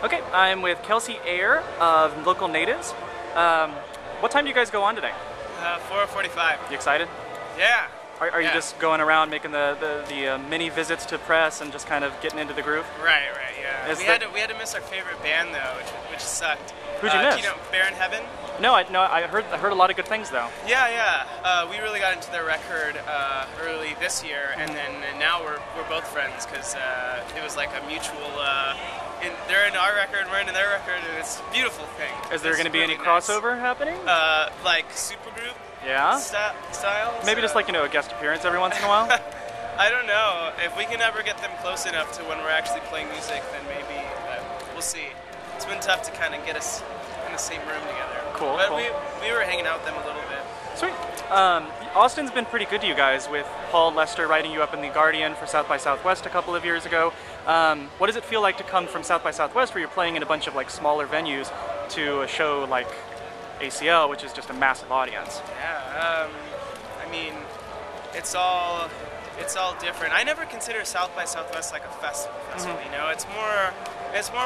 Okay, I'm with Kelcey Ayer of Local Natives. What time do you guys go on today? 4:45. You excited? Yeah. Are you just going around making the mini visits to press and just kind of getting into the groove? Right, yeah. We had to miss our favorite band though, which sucked. Who'd you miss? Do you know Baron Heaven? No, I heard a lot of good things though. Yeah. We really got into their record early this year, and now we're both friends because it was like a mutual. They're in our record, we're into their record, and it's a beautiful thing. Is there going to be really any crossover happening? Like supergroup? Yeah. Style? Maybe just like a guest appearance every once in a while. I don't know. If we can ever get them close enough to when we're actually playing music, then maybe. But we'll see. It's been tough to kind of get us in the same room together. Cool. But cool. we were hanging out with them a little bit. Sweet. Austin's been pretty good to you guys, with Paul Lester writing you up in The Guardian for South by Southwest a couple of years ago. What does it feel like to come from South by Southwest, where you're playing in a bunch of like smaller venues, to a show like ACL, which is just a massive audience? Yeah. I mean, it's all different. I never consider South by Southwest like a festival. You know, it's more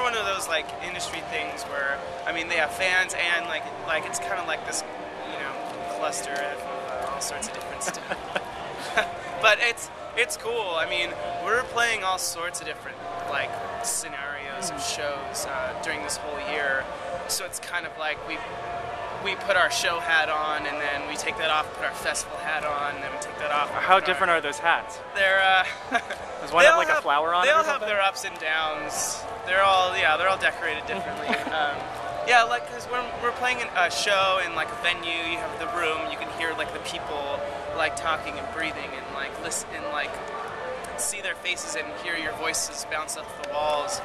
one of those like industry things where, I mean, they have fans and like it's kind of like this, cluster of all sorts of different stuff. But it's cool. I mean, we're playing all sorts of different like scenarios of shows during this whole year. So it's kind of like we put our show hat on, and then we take that off, put our festival hat on, and then we take that off. How different are those hats? They're does one have like a flower on it? They all or have their ups and downs. They're all decorated differently. Yeah, like because when we're playing a show in like a venue, you have the room, you can hear like the people like talking and breathing and like listen and like see their faces and hear your voices bounce off the walls.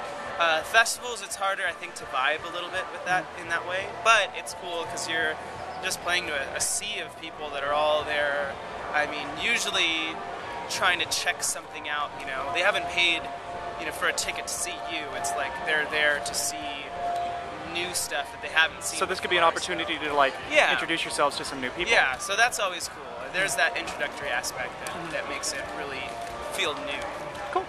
Festivals, it's harder, I think, to vibe a little bit with that in that way, but it's cool because you're just playing to a sea of people that are all there. I mean, usually trying to check something out. They haven't paid, for a ticket to see you. It's like they're there to see new stuff that they haven't seen. So this could be an opportunity to introduce yourselves to some new people. Yeah, so that's always cool. There's that introductory aspect that makes it really feel new. Cool.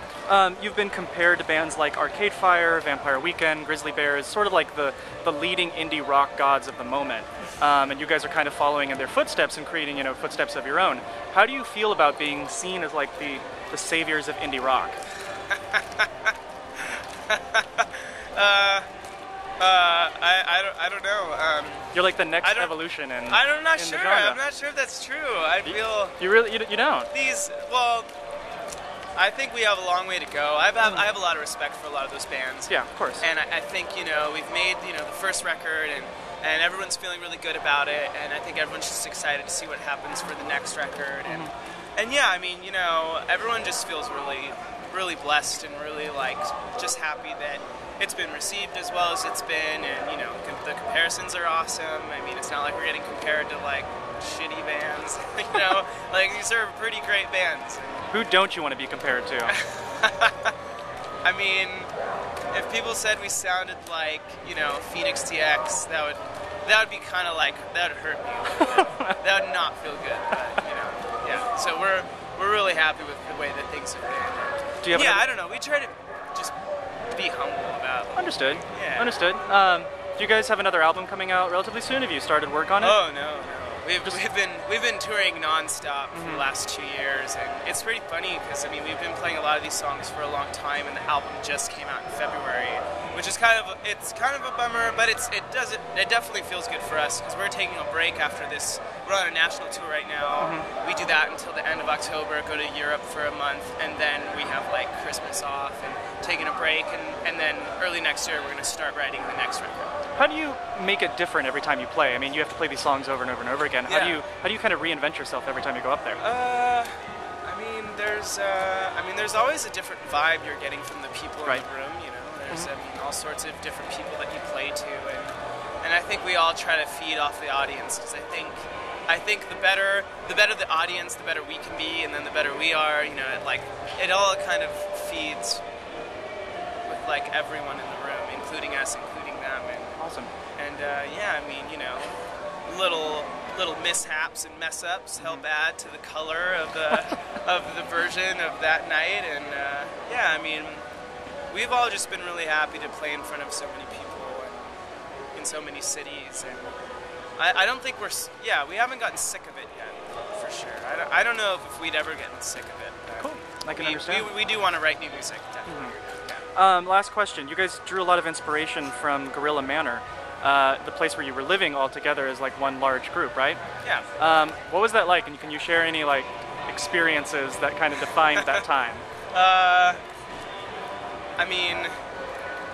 You've been compared to bands like Arcade Fire, Vampire Weekend, Grizzly Bears, sort of like the leading indie rock gods of the moment. And you guys are kind of following in their footsteps and creating, footsteps of your own. How do you feel about being seen as like the saviors of indie rock? I don't know. You're like the next evolution in I'm not in sure. the genre. I'm not sure if that's true. I feel you don't. I think we have a long way to go. I have a lot of respect for a lot of those bands. Yeah, of course. And I think we've made the first record and everyone's feeling really good about it, and I think everyone's just excited to see what happens for the next record. And yeah, I mean everyone just feels really blessed and really like just happy that it's been received as well as it's been, and the comparisons are awesome. I mean, it's not like we're getting compared to like shitty bands, like these are pretty great bands. Who don't you want to be compared to? I mean, if people said we sounded like Phoenix TX, that would be kind of like that would hurt me. That would not feel good. But, yeah. So we're really happy with the way that things have been. Do you have I don't know. We try to just be humble about it. Understood. Yeah. Understood. Do you guys have another album coming out relatively soon? Have you started work on it? Oh no. We've been touring nonstop for the last 2 years, and it's pretty funny because we've been playing a lot of these songs for a long time, and the album just came out in February, which is kind of a bummer, but it definitely feels good for us because we're taking a break after this. We're on a national tour right now. We do that until the end of October, go to Europe for a month, and then we have like Christmas off and taking a break, and then early next year we're going to start writing the next record. How do you make it different every time you play? I mean, you have to play these songs over and over and over again. How do you kind of reinvent yourself every time you go up there? There's always a different vibe you're getting from the people in the room. There's all sorts of different people that you play to, and I think we all try to feed off the audience because I think the better the audience, the better we can be, and then the better we are. It all kind of feeds with like everyone in the room, including us, including them. Awesome. And little mishaps and mess ups help add to the color of the of the version of that night. And we've all just been really happy to play in front of so many people and in so many cities. And I don't think we haven't gotten sick of it yet, for sure. I don't know if we'd ever get sick of it. Cool. I can understand. We do want to write new music, definitely. Last question. You guys drew a lot of inspiration from Gorilla Manor, the place where you were living all together as like one large group, right? Yeah. What was that like? And can you share any like experiences that kind of defined that time? I mean,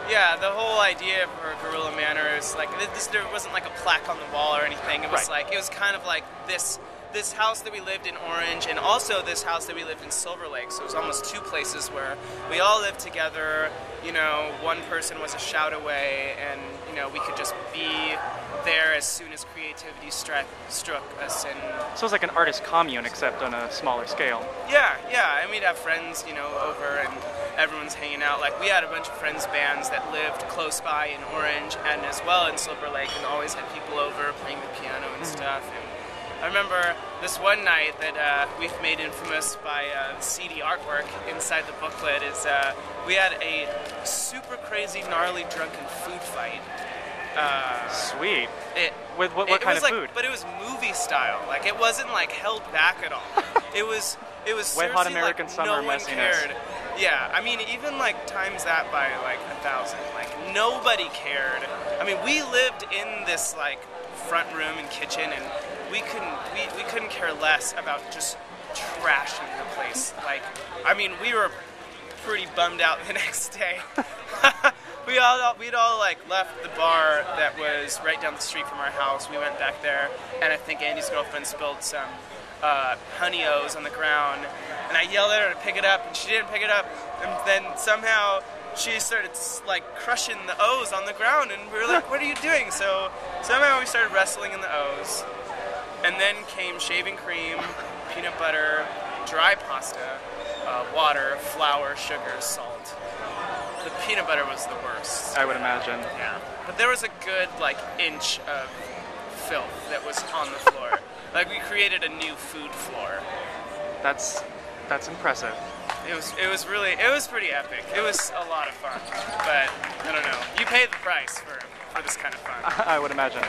yeah, the whole idea for Gorilla Manor is like there wasn't like a plaque on the wall or anything. It was Right. like it was kind of like this house that we lived in Orange, and also this house that we lived in Silver Lake. So it was almost two places where we all lived together. You know, one person was a shout away, and you know we could just be there as soon as creativity struck us. And So it's like an artist commune, except on a smaller scale. yeah, and we'd have friends, you know, over, and everyone's hanging out. Like we had a bunch of friends' bands that lived close by in Orange and as well in Silver Lake, and always had people over playing the piano and stuff. And I remember this one night that we've made infamous by the CD artwork inside the booklet is we had a super crazy, gnarly, drunken food fight. Sweet. With what It kind was of like, food? But it was movie style. Like it wasn't like held back at all. It was Wet Hot seriously American like Summer no one messiness. cared. Yeah, I mean even like times that by like 1,000. Like nobody cared. I mean we lived in this like front room and kitchen, and we couldn't care less about just trashing the place. Like I mean we were pretty bummed out the next day. We'd all like left the bar that was right down the street from our house. We went back there, and I think Andy's girlfriend spilled some honey O's on the ground, and I yelled at her to pick it up, and she didn't pick it up, and then somehow she started like crushing the O's on the ground, and we were like, what are you doing? So somehow we started wrestling in the O's, and then came shaving cream, peanut butter, dry pasta, water, flour, sugar, salt. The peanut butter was the worst. I would imagine. Yeah. But there was a good like inch of filth that was on the floor. Like we created a new food floor. That's impressive. It was pretty epic. It was a lot of fun. But I don't know. You pay the price for this kind of fun. I would imagine.